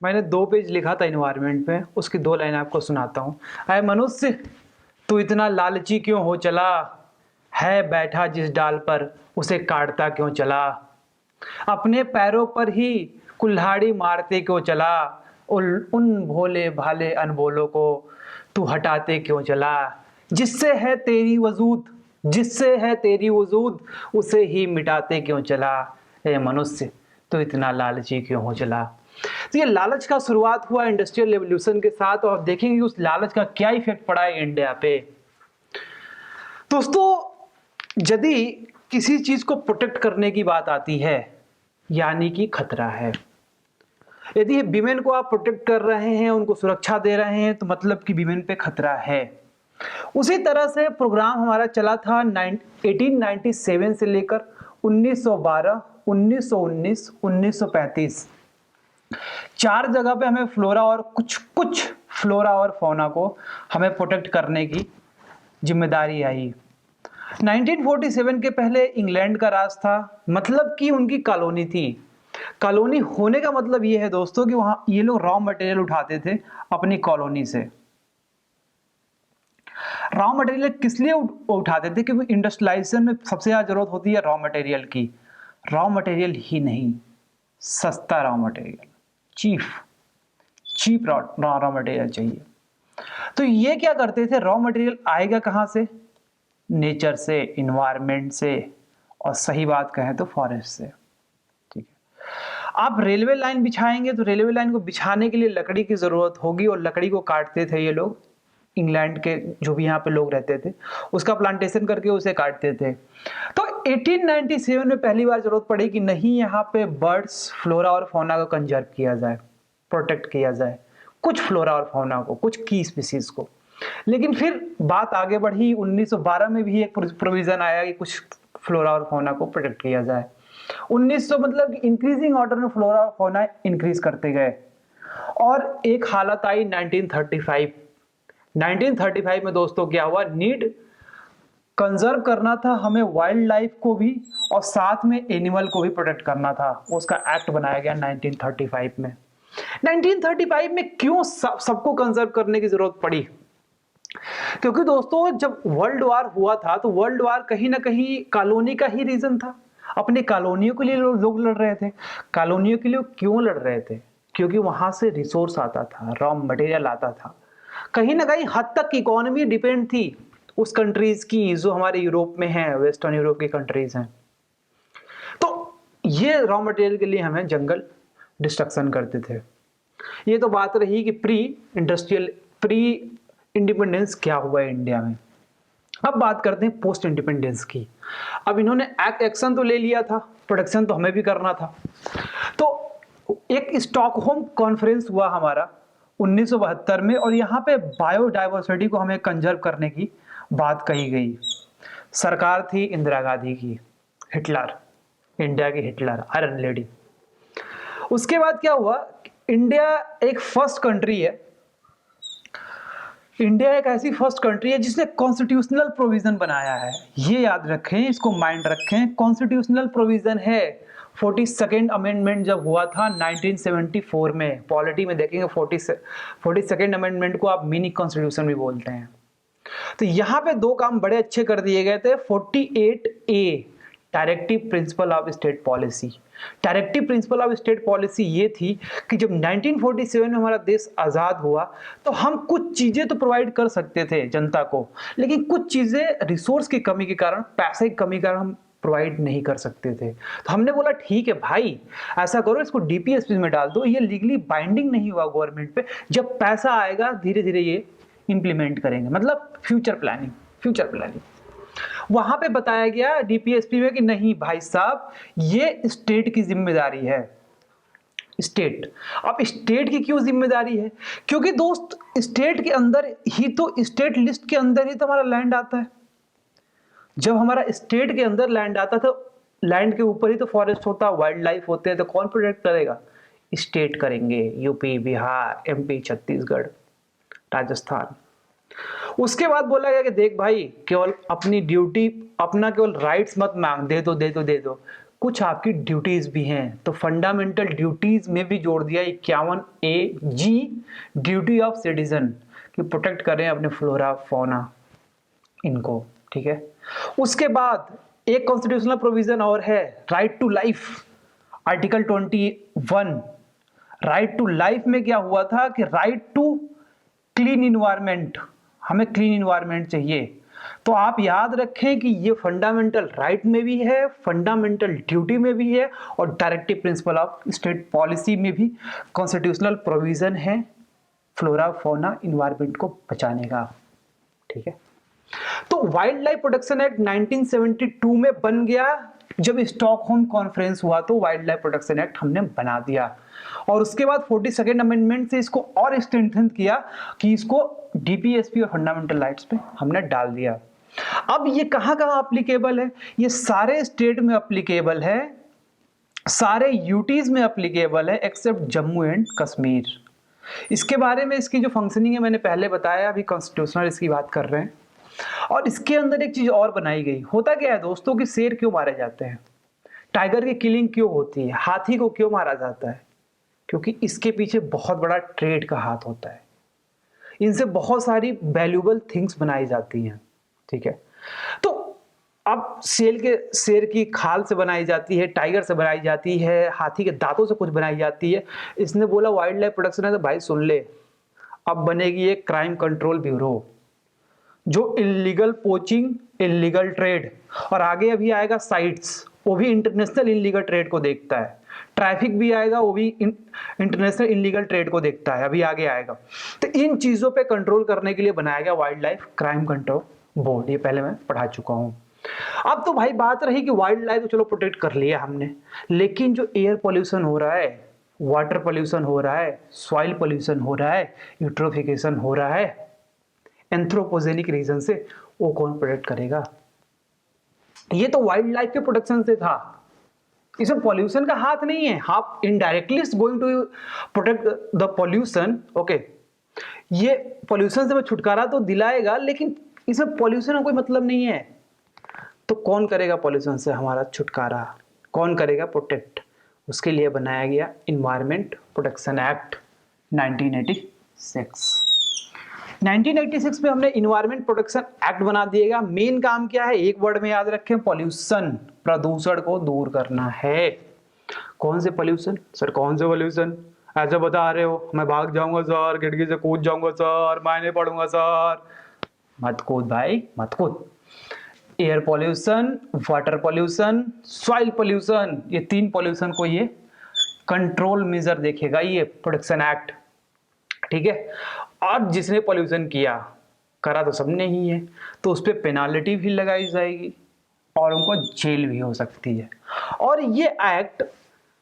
मैंने 2 पेज लिखा था इन्वायरमेंट पे, उसकी 2 लाइन आपको सुनाता हूँ। अरे मनुष्य, तू इतना लालची क्यों हो चला, है बैठा जिस डाल पर उसे काटता क्यों चला, अपने पैरों पर ही कुल्हाड़ी मारते क्यों चला, उन भोले भाले अनबोलों को तू हटाते क्यों चला, जिससे है तेरी वजूद, जिससे है तेरी वजूद उसे ही मिटाते क्यों चला, ए मनुष्य तो इतना लालची क्यों हो चला। तो ये लालच का शुरुआत हुआ इंडस्ट्रियल रेवोल्यूशन के साथ, और देखेंगे उस लालच का क्या इफेक्ट पड़ा है इंडिया पे। दोस्तों, यदि किसी चीज को प्रोटेक्ट करने की बात आती है यानी कि खतरा है। यदि विमेन को आप प्रोटेक्ट कर रहे हैं, उनको सुरक्षा दे रहे हैं, तो मतलब कि विमेन पे खतरा है। उसी तरह से प्रोग्राम हमारा चला था 1897 से लेकर 1912, 1919, 1935। 4 जगह पे हमें फ्लोरा और कुछ फ्लोरा और फौना को हमें प्रोटेक्ट करने की जिम्मेदारी आई। 1947 के पहले इंग्लैंड का राज था, मतलब कि उनकी कॉलोनी थी। कॉलोनी होने का मतलब ये है दोस्तों कि वहां ये लोग रॉ मटेरियल उठाते थे अपनी कॉलोनी से। रॉ मटेरियल किस लिए उठाते थे? क्योंकि इंडस्ट्रियलाइजेशन में सबसे ज्यादा जरूरत होती है रॉ मटेरियल की। रॉ मटेरियल ही नहीं, सस्ता raw material, cheap raw material चाहिए। तो ये क्या करते थे, रॉ मटेरियल आएगा कहां से? नेचर से, इन्वायरमेंट से, और सही बात कहें तो फॉरेस्ट से। ठीक है, आप रेलवे लाइन बिछाएंगे तो रेलवे लाइन को बिछाने के लिए लकड़ी की जरूरत होगी, और लकड़ी को काटते थे ये लोग, इंग्लैंड के जो भी यहाँ पे लोग रहते थे, उसका प्लांटेशन करके उसे काटते थे। तो 1897 में पहली बार जरूरत पड़ी कि नहीं, यहाँ पे बर्ड्स, फ्लोरा और फौना को कंजर्व किया जाए, प्रोटेक्ट किया जाए, कुछ फ्लोरा और फौना को, कुछ की स्पीसीज को। लेकिन फिर बात आगे बढ़ी, 1912 में भी एक प्रोविजन आया कि कुछ फ्लोरा और फौना को प्रोटेक्ट किया जाए। 1900 मतलब इंक्रीजिंग ऑर्डर में फ्लोरा और फौना इंक्रीज करते गए, और एक हालत आई 1935 में दोस्तों क्या हुआ, नीड कंजर्व करना था हमें वाइल्ड लाइफ को भी, और साथ में एनिमल को भी प्रोटेक्ट करना था। उसका एक्ट बनाया गया 1935 में। 1935 में क्यों सबको कंजर्व करने की जरूरत पड़ी? क्योंकि दोस्तों जब वर्ल्ड वार हुआ था तो वर्ल्ड वार कहीं ना कहीं कॉलोनी का ही रीजन था। अपने कॉलोनियों के लिए लोग लड़ रहे थे। कॉलोनियों के लिए क्यों लड़ रहे थे? क्योंकि वहां से रिसोर्स आता था, रॉ मटेरियल आता था। कहीं ना कहीं हद तक इकोनॉमी डिपेंड थी उस कंट्रीज की जो हमारे यूरोप में है, वेस्टर्न यूरोप की कंट्रीज हैं। तो ये रॉ मटेरियल के लिए हमें जंगल डिस्ट्रक्शन करते थे। ये तो बात रही कि प्री इंडिपेंडेंस क्या हुआ है इंडिया में। अब बात करते हैं पोस्ट इंडिपेंडेंस की। अब इन्होंने एक्शन तो ले लिया था, प्रोटेक्शन तो हमें भी करना था। तो एक स्टॉकहोम कॉन्फ्रेंस हुआ हमारा 1972 में, और यहाँ पे बायोडाइवर्सिटी को हमें कंजर्व करने की बात कही गई। सरकार थी इंदिरा गांधी की, हिटलर, इंडिया की हिटलर, आयरन लेडी। उसके बाद क्या हुआ, इंडिया एक फर्स्ट कंट्री है, इंडिया एक ऐसी फर्स्ट कंट्री है जिसने कॉन्स्टिट्यूशनल प्रोविजन बनाया है। ये याद रखें, इसको माइंड रखें, कॉन्स्टिट्यूशनल प्रोविजन है। 42nd अमेंडमेंट जब हुआ था 1974 में, पॉलिटी में देखेंगे 42nd अमेंडमेंट को आप मिनी कॉन्स्टिट्यूशन भी बोलते हैं। तो यहाँ पे 2 काम बड़े अच्छे कर दिए गए थे। 48A directive principle of state policy. Directive principle of state policy ये थी कि जब 1947 में हमारा देश आजाद हुआ तो हम कुछ चीजें तो प्रोवाइड कर सकते थे जनता को, लेकिन कुछ चीजें रिसोर्स की कमी के कारण, पैसे की कमी के कारण हम प्रोवाइड नहीं कर सकते थे। तो हमने बोला ठीक है भाई, ऐसा करो, इसको डीपीएसपी में डाल दो, ये लीगली बाइंडिंग नहीं हुआ गवर्नमेंट पे, जब पैसा आएगा धीरे धीरे ये इंप्लीमेंट करेंगे, मतलब फ्यूचर प्लानिंग। वहां पे बताया गया डीपीएसपी में कि नहीं भाई साहब, ये स्टेट की जिम्मेदारी है। स्टेट, अब स्टेट की क्यों जिम्मेदारी है? क्योंकि दोस्त स्टेट के अंदर ही तो, स्टेट लिस्ट के अंदर ही तो हमारा लैंड आता है। जब हमारा स्टेट के अंदर लैंड आता तो लैंड के ऊपर ही तो फॉरेस्ट होता, वाइल्ड लाइफ होते हैं, तो कौन प्रोटेक्ट करेगा? स्टेट करेंगे, यूपी, बिहार, एमपी, छत्तीसगढ़, राजस्थान। उसके बाद बोला गया कि देख भाई, केवल अपनी ड्यूटी, अपना केवल राइट्स मत मांग, दे दो, कुछ आपकी ड्यूटीज भी हैं, तो फंडामेंटल ड्यूटीज में भी जोड़ दिया 51A(G) ड्यूटी ऑफ सिटीजन कि प्रोटेक्ट करें अपने फ्लोरा फौना इनको, ठीक है। उसके बाद एक कॉन्स्टिट्यूशनल प्रोविजन और है, right to life, article 21। Right to life में क्या हुआ था कि राइट टू क्लीन इन्वायरमेंट, हमें क्लीन इन्वायरमेंट चाहिए। तो आप याद रखें कि ये फंडामेंटल राइट में भी है, फंडामेंटल ड्यूटी में भी है, और directive principle of state policy में भी कॉन्स्टिट्यूशनल प्रोविजन है फ्लोरा फौना इन्वायरमेंट को बचाने का, ठीक है। तो वाइल्ड लाइफ प्रोटेक्शन एक्ट 1972 में बन गया। जब स्टॉकहोम कॉन्फ्रेंस हुआ तो वाइल्ड लाइफ प्रोटेक्शन एक्ट हमने बना दिया, और उसके बाद 42nd अमेंडमेंट से इसको और स्ट्रेंथन किया कि इसको डीपीएसपी और फंडामेंटल राइट्स पे हमने डाल दिया। अब ये कहां कहां अप्लीकेबल है? ये सारे स्टेट में अप्लीकेबल है, सारे यूटीज में अप्लीकेबल है एक्सेप्ट जम्मू एंड कश्मीर। इसके बारे में इसकी जो फंक्शनिंग है मैंने पहले बताया, अभी कॉन्स्टिट्यूशनल इसकी बात कर रहे हैं। और इसके अंदर एक चीज और बनाई गई। होता क्या है दोस्तों कि शेर क्यों मारे जाते हैं, टाइगर की किलिंग क्यों होती है, हाथी को क्यों मारा जाता है? क्योंकि इसके पीछे बहुत बड़ा ट्रेड का हाथ होता है, इनसे बहुत सारी वैल्यूएबल थिंग्स बनाई जाती हैं, ठीक है। तो अब शेर की खाल से बनाई जाती है, टाइगर से बनाई जाती है, हाथी के दांतों से कुछ बनाई जाती है। इसने बोला वाइल्ड लाइफ प्रोटेक्शन है, तो भाई सुन ले, अब बनेगी एक क्राइम कंट्रोल ब्यूरो जो इलीगल पोचिंग, इलीगल ट्रेड, और आगे अभी आएगा साइट्स, वो भी इंटरनेशनल इलीगल ट्रेड को देखता है। ट्रैफिक भी आएगा, वो भी इंटरनेशनल इलीगल ट्रेड को देखता है, अभी आगे आएगा। तो इन चीजों पे कंट्रोल करने के लिए बनाया गया wild life crime control board. ये पहले मैं पढ़ा चुका हूं। अब तो भाई बात रही कि वाइल्ड लाइफ तो चलो प्रोटेक्ट कर लिया हमने, लेकिन जो एयर पोल्यूशन हो रहा है, वाटर पोल्यूशन हो रहा है, सॉइल पोल्यूशन हो रहा है, यूट्रोफिकेशन हो रहा है एंथ्रोपोजेनिक रीजन से, वो कौन प्रोटेक्ट करेगा? ये तो वाइल्ड लाइफ के प्रोटेक्शन से था, इसमें पॉल्यूशन का हाथ नहीं है। Half indirectly is going to protect the pollution, okay. ये पॉल्यूशन से छुटकारा तो दिलाएगा, लेकिन इसमें पॉल्यूशन का कोई मतलब नहीं है। तो कौन करेगा पॉल्यूशन से हमारा छुटकारा, कौन करेगा प्रोटेक्ट? उसके लिए बनाया गया इन्वायरमेंट प्रोटेक्शन एक्ट 1986। 1986 में हमने इन्वायरमेंट प्रोटेक्शन एक्ट बना दिएगा। मेन काम क्या है, एक वर्ड में याद रखें, पॉल्यूशन, प्रदूषण को दूर करना है। कौन से पॉल्यूशन? सर कौन से पॉल्यूशन? ऐसे बता रहे हो, मैं भाग जाऊंगा सर, खिड़की से कूद जाऊंगा सर, मैं नहीं पढ़ूंगा सर। मत कूद भाई, मत कूद। Air pollution, water pollution, soil pollution, ये 3 पॉल्यूशन को ये कंट्रोल मेजर देखेगा ये प्रोटेक्शन एक्ट, ठीक है। और जिसने पॉल्यूशन किया, करा तो सबने ही है, तो उस पर पेनाल्टी भी लगाई जाएगी और उनको जेल भी हो सकती है। और ये एक्ट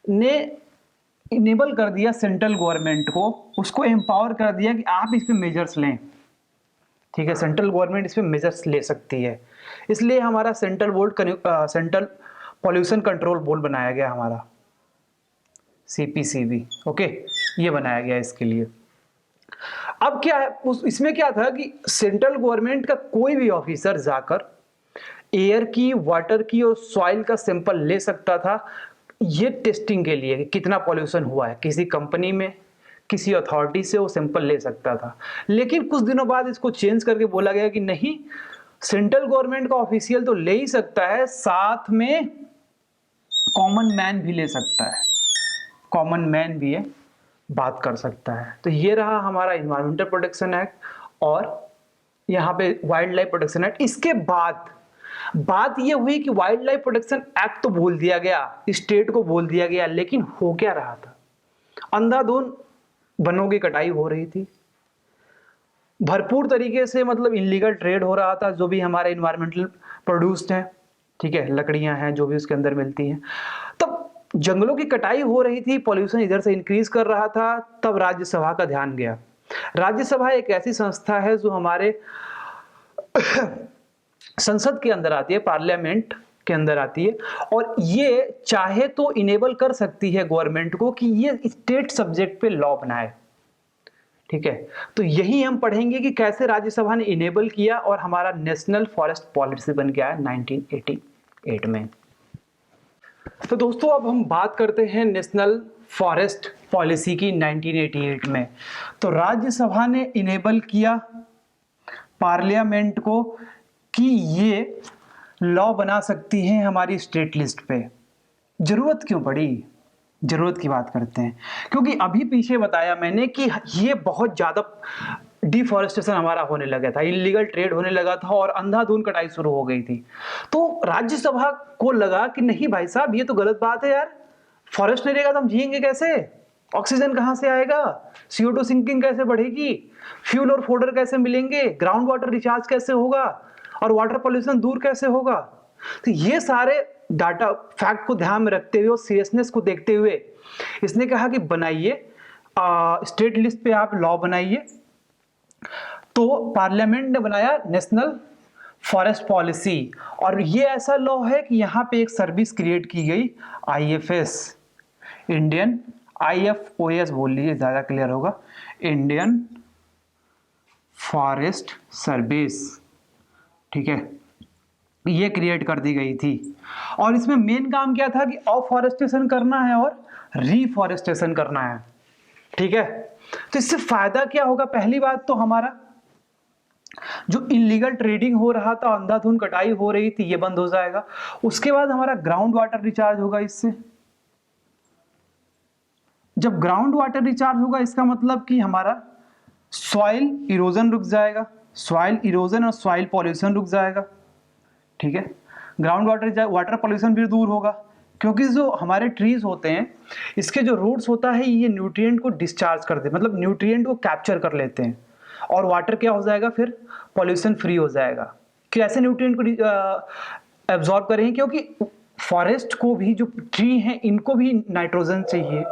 ने इनेबल कर दिया सेंट्रल गवर्नमेंट को, उसको एम्पावर कर दिया कि आप इस पे मेजर्स लें, ठीक है। सेंट्रल गवर्नमेंट इस पे मेजर्स ले सकती है, इसलिए हमारा सेंट्रल पॉल्यूशन कंट्रोल बोर्ड बनाया गया, हमारा CPCB, ओके, ये बनाया गया इसके लिए। अब क्या है, इसमें क्या था कि सेंट्रल गवर्नमेंट का कोई भी ऑफिसर जाकर एयर की, वाटर की और सॉइल का सैंपल ले सकता था, ये टेस्टिंग के लिए कि कितना पॉल्यूशन हुआ है। किसी कंपनी में, किसी अथॉरिटी से वो सैंपल ले सकता था। लेकिन कुछ दिनों बाद इसको चेंज करके बोला गया कि नहीं, सेंट्रल गवर्नमेंट का ऑफिशियल तो ले ही सकता है, साथ में कॉमन मैन भी ले सकता है, कॉमन मैन भी है बात कर सकता है। तो ये रहा हमारा इन्वायरमेंटल प्रोटेक्शन एक्ट और यहाँ पे वाइल्ड लाइफ प्रोटेक्शन एक्ट। इसके बाद बात ये हुई कि वाइल्ड लाइफ प्रोटेक्शन एक्ट तो बोल दिया गया, स्टेट को बोल दिया गया, लेकिन हो क्या रहा था? अंधाधुंध वनों की कटाई हो रही थी, भरपूर तरीके से, मतलब इलीगल ट्रेड हो रहा था, जो भी हमारे इन्वायरमेंटल प्रोड्यूस्ड है, ठीक है, लकड़ियां हैं जो भी उसके अंदर मिलती हैं। तब जंगलों की कटाई हो रही थी, पॉल्यूशन इधर से इंक्रीज कर रहा था। तब राज्यसभा का ध्यान गया। राज्यसभा एक ऐसी संस्था है जो हमारे संसद के अंदर आती है, पार्लियामेंट के अंदर आती है, और ये चाहे तो इनेबल कर सकती है गवर्नमेंट को कि ये स्टेट सब्जेक्ट पे लॉ बनाए, ठीक है। तो यही हम पढ़ेंगे कि कैसे राज्यसभा ने इनेबल किया और हमारा नेशनल फॉरेस्ट पॉलिसी बन गया है 1988 में। तो दोस्तों अब हम बात करते हैं नेशनल फॉरेस्ट पॉलिसी की 1988 में। तो राज्यसभा ने इनेबल किया पार्लियामेंट को कि ये लॉ बना सकती हैं हमारी स्टेट लिस्ट पे। जरूरत क्यों पड़ी? जरूरत की बात करते हैं, क्योंकि अभी पीछे बताया मैंने कि ये बहुत ज्यादा डिफॉरेस्टेशन हमारा होने लगा था, इलीगल ट्रेड होने लगा था और अंधाधुंध कटाई शुरू हो गई थी। तो राज्यसभा को लगा कि नहीं भाई साहब, ये तो गलत बात है यार, फॉरेस्ट नहीं रहेगा तो हम जिएंगे कैसे? ऑक्सीजन कहां से आएगा? CO2 सिंकिंग कैसे बढ़ेगी? फ्यूल और फोडर कैसे मिलेंगे? ग्राउंड वाटर रिचार्ज कैसे होगा? और वाटर पॉल्यूशन दूर कैसे होगा? तो ये सारे डाटा फैक्ट को ध्यान में रखते हुए और सीरियसनेस को देखते हुए इसने कहा कि बनाइए, स्टेट लिस्ट पे आप लॉ बनाइए। तो पार्लियामेंट ने बनाया नेशनल फॉरेस्ट पॉलिसी, और ये ऐसा लॉ है कि यहाँ पे एक सर्विस क्रिएट की गई, IFS, इंडियन, IFOS बोल लीजिए ज्यादा क्लियर होगा, इंडियन फॉरेस्ट सर्विस, ठीक है, ये क्रिएट कर दी गई थी। और इसमें मेन काम क्या था कि अफॉरेस्टेशन करना है और रिफॉरेस्टेशन करना है, ठीक है। तो इससे फायदा क्या होगा? पहली बात तो हमारा जो इलीगल ट्रेडिंग हो रहा था, अंधाधुंध कटाई हो रही थी, ये बंद हो जाएगा। उसके बाद हमारा ग्राउंड वाटर रिचार्ज होगा इससे। जब ग्राउंड वाटर रिचार्ज होगा इसका मतलब कि हमारा सॉइल इरोजन रुक जाएगा, सॉइल इरोजन और सॉइल पॉल्यूशन रुक जाएगा, ठीक है। ग्राउंड वाटर पॉल्यूशन भी दूर होगा, क्योंकि जो हमारे ट्रीज होते हैं इसके जो रूट्स होता है ये न्यूट्रिएंट को डिस्चार्ज कर दे, मतलब न्यूट्रिएंट को कैप्चर कर लेते हैं, और वाटर क्या हो जाएगा फिर? पॉल्यूशन फ्री हो जाएगा। कैसे न्यूट्रिएंट को एब्जॉर्ब करेंगे? क्योंकि फॉरेस्ट को भी, जो ट्री हैं इनको भी नाइट्रोजन चाहिए,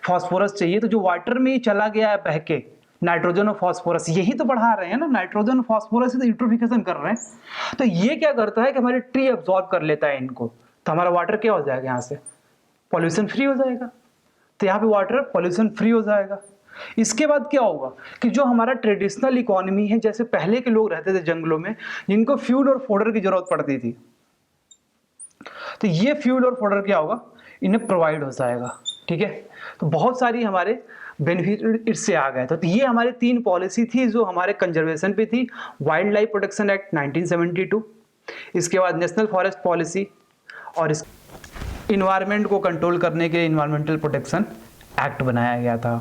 फास्फोरस चाहिए। तो जो वाटर में चला गया है बह के, नाइट्रोजन और फास्फोरस यही तो बढ़ा रहे हैं ना, नाइट्रोजन और फास्फोरस से तो यूट्रोफिकेशन कर रहे हैं। तो ये क्या करता है कि हमारे ट्री एब्जॉर्ब कर लेता है इनको, तो हमारा वाटर क्या हो जाएगा? यहाँ से पॉल्यूशन फ्री हो जाएगा। तो यहाँ पे वाटर पॉल्यूशन फ्री हो जाएगा। इसके बाद क्या होगा कि जो हमारा ट्रेडिशनल इकोनॉमी है, जैसे पहले के लोग रहते थे जंगलों में जिनको फ्यूल और फोडर की जरूरत पड़ती थी, तो ये फ्यूल और फोडर क्या होगा? इन्हें प्रोवाइड हो जाएगा, ठीक है। तो बहुत सारी हमारे बेनिफिट इससे आ गए। तो ये हमारी 3 पॉलिसी थी जो हमारे कंजर्वेशन पे थी। वाइल्ड लाइफ प्रोटेक्शन एक्ट 1972, इसके बाद नेशनल फॉरेस्ट पॉलिसी, और इस इन्वायरमेंट को कंट्रोल करने के लिए इन्वायरमेंटल प्रोटेक्शन एक्ट बनाया गया था।